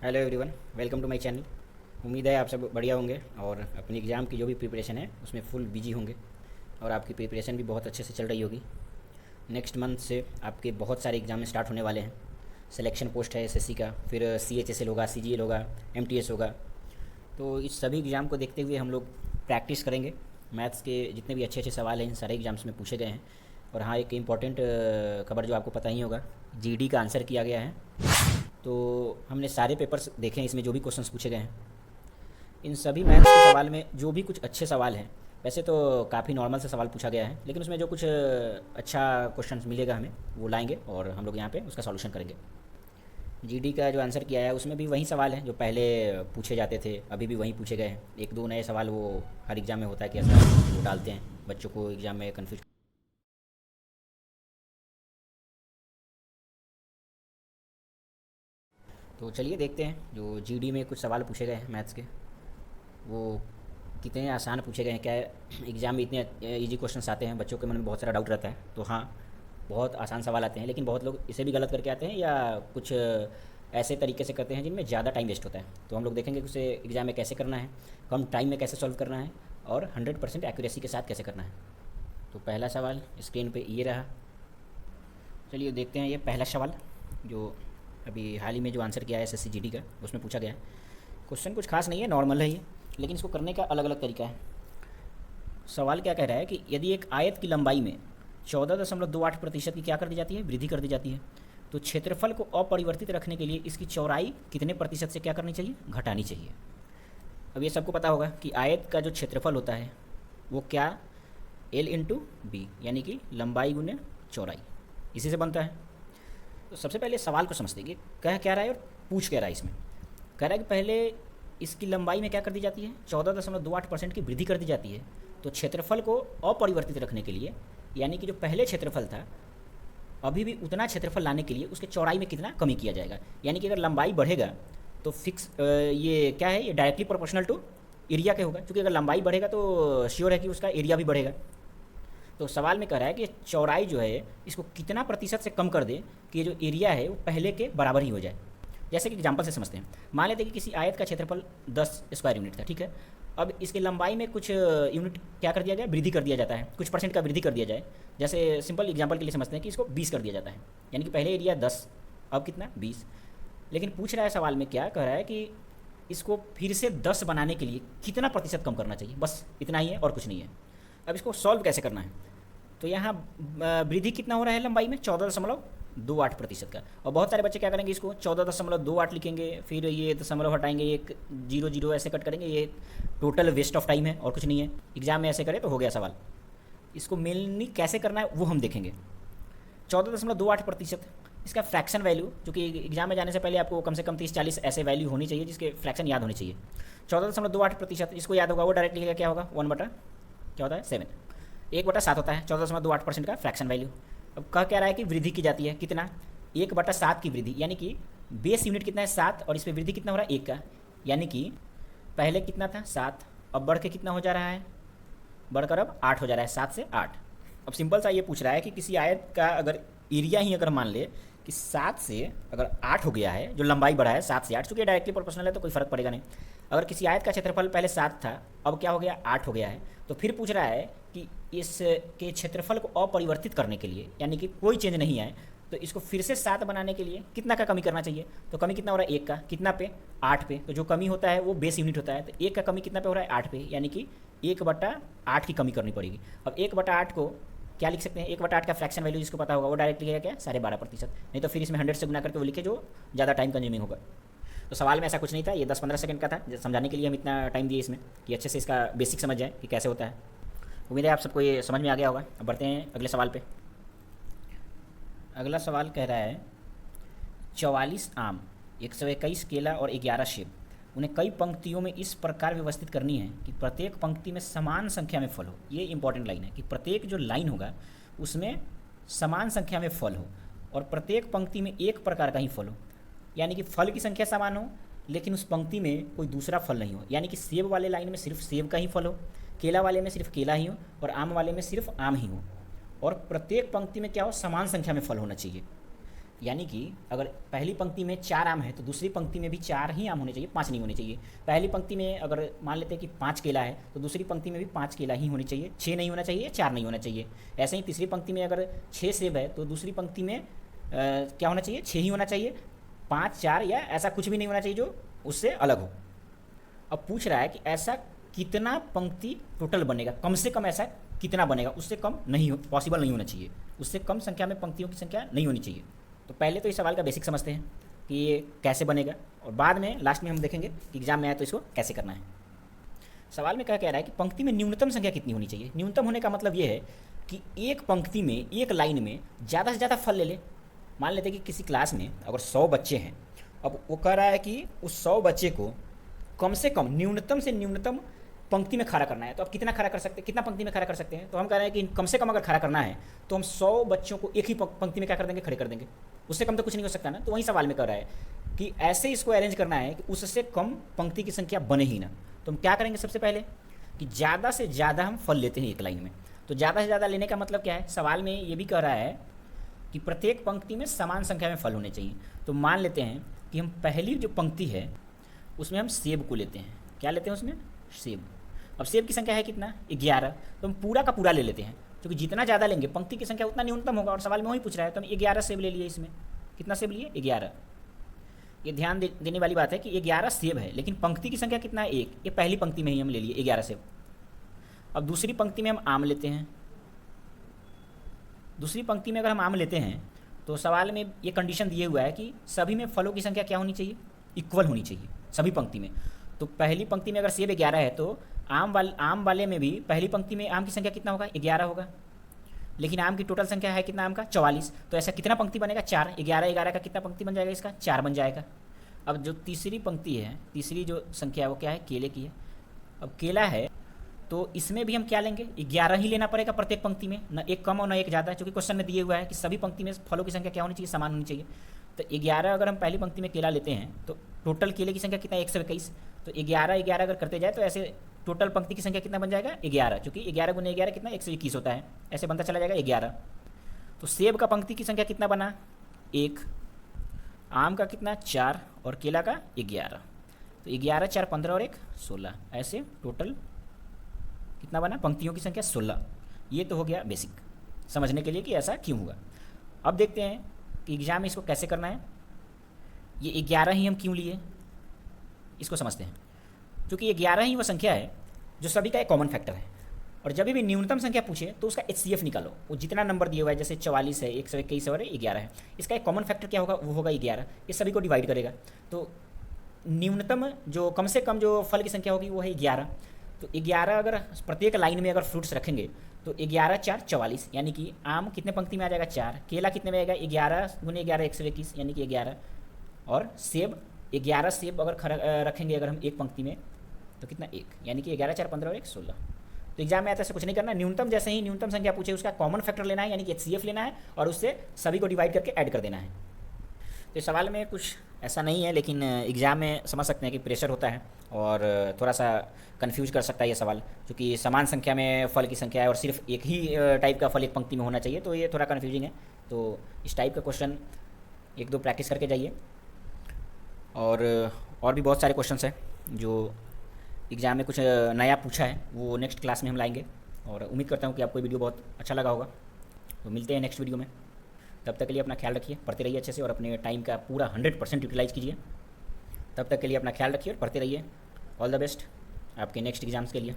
Hello everyone, welcome to my channel. उम्मीद है आप सब बढ़िया होंगे और अपनी एग्ज़ाम की जो भी प्रिपरेशन है उसमें फुल बिजी होंगे और आपकी प्रिपरेशन भी बहुत अच्छे से चल रही होगी। नेक्स्ट मंथ से आपके बहुत सारे एग्ज़ाम स्टार्ट होने वाले हैं। सिलेक्शन पोस्ट है एसएससी का, फिर सीएचएसएल होगा, सीजीएल होगा, एमटीएस होगा। तो इस सभी एग्ज़ाम को देखते हुए हम लोग प्रैक्टिस करेंगे। मैथ्स के जितने भी अच्छे अच्छे सवाल हैं इन सारे एग्ज़ाम्स में पूछे गए हैं। और हाँ, एक इम्पॉर्टेंट खबर जो आपको पता ही होगा, जीडी का आंसर किया गया है। तो हमने सारे पेपर्स देखे हैं, इसमें जो भी क्वेश्चंस पूछे गए हैं इन सभी मैथ्स के सवाल में जो भी कुछ अच्छे सवाल हैं, वैसे तो काफ़ी नॉर्मल से सवाल पूछा गया है, लेकिन उसमें जो कुछ अच्छा क्वेश्चंस मिलेगा हमें वो लाएंगे और हम लोग यहाँ पे उसका सॉल्यूशन करेंगे। जीडी का जो आंसर किया है उसमें भी वही सवाल हैं जो पहले पूछे जाते थे, अभी भी वही पूछे गए हैं। एक दो नए सवाल वो हर एग्ज़ाम में होता है कि ऐसा वो डालते हैं बच्चों को एग्ज़ाम में कन्फ्यूज। तो चलिए देखते हैं जो जीडी में कुछ सवाल पूछे गए हैं मैथ्स के, वो कितने आसान पूछे गए हैं। क्या एग्ज़ाम में इतने इजी क्वेश्चंस आते हैं, बच्चों के मन में बहुत सारा डाउट रहता है। तो हाँ, बहुत आसान सवाल आते हैं, लेकिन बहुत लोग इसे भी गलत करके आते हैं या कुछ ऐसे तरीके से करते हैं जिनमें ज़्यादा टाइम वेस्ट होता है। तो हम लोग देखेंगे कि उसे एग्ज़ाम में कैसे करना है, कम टाइम में कैसे सॉल्व करना है और 100% एक्यूरेसी के साथ कैसे करना है। तो पहला सवाल स्क्रीन पे ये रहा। चलिए देखते हैं ये पहला सवाल जो अभी हाल ही में जो आंसर किया है एसएससी जीडी का, उसमें पूछा गया है। क्वेश्चन कुछ खास नहीं है, नॉर्मल है ये, लेकिन इसको करने का अलग अलग तरीका है। सवाल क्या कह रहा है कि यदि एक आयत की लंबाई में 14.28% की क्या कर दी जाती है, वृद्धि कर दी जाती है, तो क्षेत्रफल को अपरिवर्तित रखने के लिए इसकी चौड़ाई कितने प्रतिशत से क्या करनी चाहिए, घटानी चाहिए। अब ये सबको पता होगा कि आयत का जो क्षेत्रफल होता है वो क्या, एल इंटू बी, यानी कि लंबाई गुने चौड़ाई, इसी से बनता है। तो सबसे पहले सवाल को समझते हैं कि कह क्या रहा है और पूछ क्या रहा है। इसमें कह रहा है कि पहले इसकी लंबाई में क्या कर दी जाती है, 14.28% की वृद्धि कर दी जाती है। तो क्षेत्रफल को अपरिवर्तित रखने के लिए, यानी कि जो पहले क्षेत्रफल था अभी भी उतना क्षेत्रफल लाने के लिए उसके चौड़ाई में कितना कमी किया जाएगा। यानी कि अगर लंबाई बढ़ेगा तो फिक्स ये क्या है, ये डायरेक्टली प्रोपोर्शनल टू एरिया के होगा, क्योंकि अगर लंबाई बढ़ेगा तो श्योर है कि उसका एरिया भी बढ़ेगा। तो सवाल में कह रहा है कि चौड़ाई जो है इसको कितना प्रतिशत से कम कर दे कि ये जो एरिया है वो पहले के बराबर ही हो जाए। जैसे कि एग्जांपल से समझते हैं, मान लेते हैं कि किसी आयत का क्षेत्रफल 10 स्क्वायर यूनिट था, ठीक है। अब इसकी लंबाई में कुछ यूनिट क्या कर दिया गया, वृद्धि कर दिया जाता है, कुछ परसेंट का वृद्धि कर दिया जाए। जैसे सिंपल एग्जांपल के लिए समझते हैं कि इसको 20 कर दिया जाता है, यानी कि पहले एरिया 10, अब कितना 20। लेकिन पूछ रहा है सवाल में, क्या कह रहा है कि इसको फिर से 10 बनाने के लिए कितना प्रतिशत कम करना चाहिए, बस इतना ही है और कुछ नहीं है। अब इसको सॉल्व कैसे करना है, तो यहाँ वृद्धि कितना हो रहा है लंबाई में, 14.28% का। और बहुत सारे बच्चे क्या करेंगे, इसको 14.28 लिखेंगे, फिर ये दशमलव हटाएंगे, एक 0 ऐसे कट करेंगे। ये टोटल वेस्ट ऑफ टाइम है और कुछ नहीं है। एग्जाम में ऐसे करें तो हो गया सवाल। इसको मेनली कैसे करना है वो हम देखेंगे। 14.28%, इसका फ्रैक्शन वैल्यू, चूँकि एग्जाम में जाने से पहले आपको कम से कम 30-40 ऐसे वैल्यू होनी चाहिए जिसके फ्रैक्शन याद होने चाहिए। 14.28% इसको याद होगा, वो डायरेक्ट लिखेगा क्या होगा, 1 बटा क्या होता है 7, 1/7 होता है 14.28% का फ्रैक्शन वैल्यू। अब कह क्या रहा है कि वृद्धि की जाती है, कितना, 1/7 की वृद्धि, यानी कि बेस यूनिट कितना है 7 और इस पर वृद्धि कितना हो रहा है 1 का, यानी कि पहले कितना था 7, अब बढ़ के कितना हो जा रहा है, बढ़कर अब 8 हो जा रहा है, 7 से 8। अब सिंपल सा ये पूछ रहा है कि किसी आयत का अगर एरिया ही अगर मान ले कि 7 से अगर 8 हो गया है, जो लंबाई बढ़ा है 7 से 8, चूँकि डायरेक्टली प्रोपोर्शनल है तो कोई फर्क पड़ेगा नहीं। अगर किसी आयत का क्षेत्रफल पहले 7 था, अब क्या हो गया 8 हो गया है, तो फिर पूछ रहा है कि इसके क्षेत्रफल को अपरिवर्तित करने के लिए, यानी कि कोई चेंज नहीं आए, तो इसको फिर से 7 बनाने के लिए कितना का कमी करना चाहिए। तो कमी कितना हो रहा है 1 का, कितना पे 8 पे। तो जो कमी होता है वो बेस यूनिट होता है, तो 1 का कमी कितना पे हो रहा है 8 पे, यानी कि 1/8 की कमी करनी पड़ेगी। अब 1/8 को क्या लिख सकते हैं, 1/8 का फ्रैक्शन वैल्यू जिसको पता होगा वो डायरेक्ट लिखेगा क्या, 12.5%। नहीं तो फिर इसमें 100 से गुना करके वो लिखे जो ज़्यादा टाइम कंज्यूमिंग होगा। तो सवाल में ऐसा कुछ नहीं था, ये 10-15 सेकंड का था, समझाने के लिए हम इतना टाइम दिए इसमें कि अच्छे से इसका बेसिक समझ जाए कि कैसे होता है। उम्मीद है आप सबको ये समझ में आ गया होगा। अब बढ़ते हैं अगले सवाल पे। अगला सवाल कह रहा है 44 आम, 121 केला और 11 सेब, उन्हें कई पंक्तियों में इस प्रकार व्यवस्थित करनी है कि प्रत्येक पंक्ति में समान संख्या में फल हो। ये इंपॉर्टेंट लाइन है कि प्रत्येक जो लाइन होगा उसमें समान संख्या में फल हो और प्रत्येक पंक्ति में एक प्रकार का ही फल हो, यानी कि फल की संख्या समान हो लेकिन उस पंक्ति में कोई दूसरा फल नहीं हो। यानी कि सेब वाले लाइन में सिर्फ सेब का ही फल हो, केला वाले में सिर्फ केला ही हो और आम वाले में सिर्फ आम ही हो, और प्रत्येक पंक्ति में क्या हो, समान संख्या में फल होना चाहिए। यानी कि अगर पहली पंक्ति में 4 आम है तो दूसरी पंक्ति में भी 4 ही आम होने चाहिए, 5 नहीं होने चाहिए। पहली पंक्ति में अगर मान लेते हैं कि 5 केला है तो दूसरी पंक्ति में भी 5 केला ही होनी चाहिए, 6 नहीं होना चाहिए, 4 नहीं होना चाहिए। ऐसे ही तीसरी पंक्ति में अगर 6 सेब है तो दूसरी पंक्ति में क्या होना चाहिए, 6 ही होना चाहिए, 5, 4 या ऐसा कुछ भी नहीं होना चाहिए जो उससे अलग हो। अब पूछ रहा है कि ऐसा कितना पंक्ति टोटल बनेगा, कम से कम ऐसा कितना बनेगा, उससे कम नहीं हो, पॉसिबल नहीं होना चाहिए, उससे कम संख्या में पंक्तियों की संख्या नहीं होनी चाहिए। तो पहले तो इस सवाल का बेसिक समझते हैं कि ये कैसे बनेगा, और बाद में लास्ट में हम देखेंगे कि एग्जाम में आए तो इसको कैसे करना है। सवाल में क्या कह रहा है कि पंक्ति में न्यूनतम संख्या कितनी होनी चाहिए। न्यूनतम होने का मतलब ये है कि एक पंक्ति में, एक लाइन में ज़्यादा से ज़्यादा फल ले ले। मान लेते हैं कि किसी क्लास में अगर 100 बच्चे हैं, अब वो कह रहा है कि उस 100 बच्चे को कम से कम न्यूनतम से न्यूनतम पंक्ति में खड़ा करना है। तो आप कितना खड़ा कर सकते हैं, कितना पंक्ति में खड़ा कर सकते हैं, तो हम कह रहे हैं कि कम से कम अगर खड़ा करना है तो हम 100 बच्चों को एक ही पंक्ति में क्या कर देंगे, खड़े कर देंगे। उससे कम तो कुछ नहीं हो सकता ना। तो वही सवाल में कह रहा है कि ऐसे इसको अरेंज करना है कि उससे कम पंक्ति की संख्या बने ही ना। तो हम क्या करेंगे, सबसे पहले कि ज़्यादा से ज़्यादा हम फल लेते हैं एक लाइन में। तो ज़्यादा से ज़्यादा लेने का मतलब क्या है, सवाल में ये भी कह रहा है कि प्रत्येक पंक्ति में समान संख्या में फल होने चाहिए। तो मान लेते हैं कि हम पहली जो पंक्ति है उसमें हम सेब को लेते हैं। क्या लेते हैं उसमें, सेब। अब सेब की संख्या है कितना, 11। तो हम पूरा का पूरा ले लेते हैं, क्योंकि जितना ज़्यादा लेंगे पंक्ति की संख्या उतना न्यूनतम होगा, और सवाल में वही पूछ रहा है। तो हम 11 सेब ले लिए। इसमें कितना सेब लिए, 11। ये ध्यान देने वाली बात है कि 11 सेब है, लेकिन पंक्ति की संख्या कितना है, 1। ये पहली पंक्ति में ही हम ले लिए 11 सेब। अब दूसरी पंक्ति में हम आम लेते हैं। दूसरी पंक्ति में अगर हम आम लेते हैं तो सवाल में ये कंडीशन दिए हुआ है कि सभी में फलों की संख्या क्या होनी चाहिए, इक्वल होनी चाहिए सभी पंक्ति में। तो पहली पंक्ति में अगर सेब 11 है तो आम वाले में भी पहली पंक्ति में आम की संख्या कितना होगा, 11 होगा। लेकिन आम की टोटल संख्या है कितना, आम का 44। तो ऐसा कितना पंक्ति बनेगा, 4। 11 का कितना पंक्ति बन जाएगा, इसका 4 बन जाएगा। अब जो तीसरी पंक्ति है, तीसरी जो संख्या है वो क्या है, केले की है। अब केला है तो इसमें भी हम क्या लेंगे, 11 ही लेना पड़ेगा प्रत्येक पंक्ति में, न एक कम और न एक ज़्यादा, क्योंकि क्वेश्चन में दिए हुआ है कि सभी पंक्ति में फलों की संख्या क्या होनी चाहिए, समान होनी चाहिए। तो 11 अगर हम पहली पंक्ति में केला लेते हैं तो टोटल केले की संख्या कितना, 121। तो 11 अगर करते जाए तो ऐसे टोटल पंक्ति की संख्या कितना बन जाएगा, 11, क्योंकि 11 गुने 11 कितना, 121 होता है। ऐसे बनता चला जाएगा 11। तो सेब का पंक्ति की संख्या कितना बना, 1। आम का कितना, 4, और केला का 11। तो 11, 4, 15 और 1, 16। ऐसे टोटल कितना बना, पंक्तियों की संख्या 16। ये तो हो गया बेसिक समझने के लिए कि ऐसा क्यों हुआ। अब देखते हैं कि एग्जाम में इसको कैसे करना है। ये 11 ही हम क्यों लिए, इसको समझते हैं। क्योंकि ये 11 ही वो संख्या है जो सभी का एक कॉमन फैक्टर है, और जब भी न्यूनतम संख्या पूछे तो उसका HCF निकालो। वो जितना नंबर दिया हुआ है, जैसे 44 है, 121 और 11 है, इसका एक कॉमन फैक्टर क्या होगा, वो होगा 11। ये सभी को डिवाइड करेगा। तो न्यूनतम जो कम से कम जो फल की संख्या होगी वो है 11। तो 11 अगर प्रत्येक लाइन में अगर फ्रूट्स रखेंगे तो 11, 4, 44, यानी कि आम कितने पंक्ति में आ जाएगा, 4। केला कितने में आएगा, 11 गुने 11, 121, यानी कि 11। और सेब 11 सेब अगर रखेंगे अगर हम एक पंक्ति में तो कितना, 1, यानी कि 11, 4, 15 और 1, 16। तो एग्जाम में आता है कुछ नहीं करना, न्यूनतम जैसे ही न्यूनतम संख्या पूछे उसका कॉमन फैक्टर लेना है, यानी कि HCF लेना है, और उससे सभी को डिवाइड करके ऐड कर देना है। तो इस सवाल में कुछ ऐसा नहीं है, लेकिन एग्ज़ाम में समझ सकते हैं कि प्रेशर होता है और थोड़ा सा कंफ्यूज कर सकता है ये सवाल, क्योंकि समान संख्या में फल की संख्या है और सिर्फ एक ही टाइप का फल एक पंक्ति में होना चाहिए, तो ये थोड़ा कन्फ्यूजिंग है। तो इस टाइप का क्वेश्चन 1-2 प्रैक्टिस करके जाइए। और भी बहुत सारे क्वेश्चंस हैं जो एग्ज़ाम में कुछ नया पूछा है, वो नेक्स्ट क्लास में हम लाएंगे, और उम्मीद करता हूँ कि आपको ये वीडियो बहुत अच्छा लगा होगा। तो मिलते हैं नेक्स्ट वीडियो में, तब तक के लिए अपना ख्याल रखिए, पढ़ते रहिए अच्छे से, और अपने टाइम का पूरा 100% यूटिलाइज़ कीजिए। तब तक के लिए अपना ख्याल रखिए और पढ़ते रहिए। ऑल द बेस्ट आपके नेक्स्ट एग्ज़ाम्स के लिए।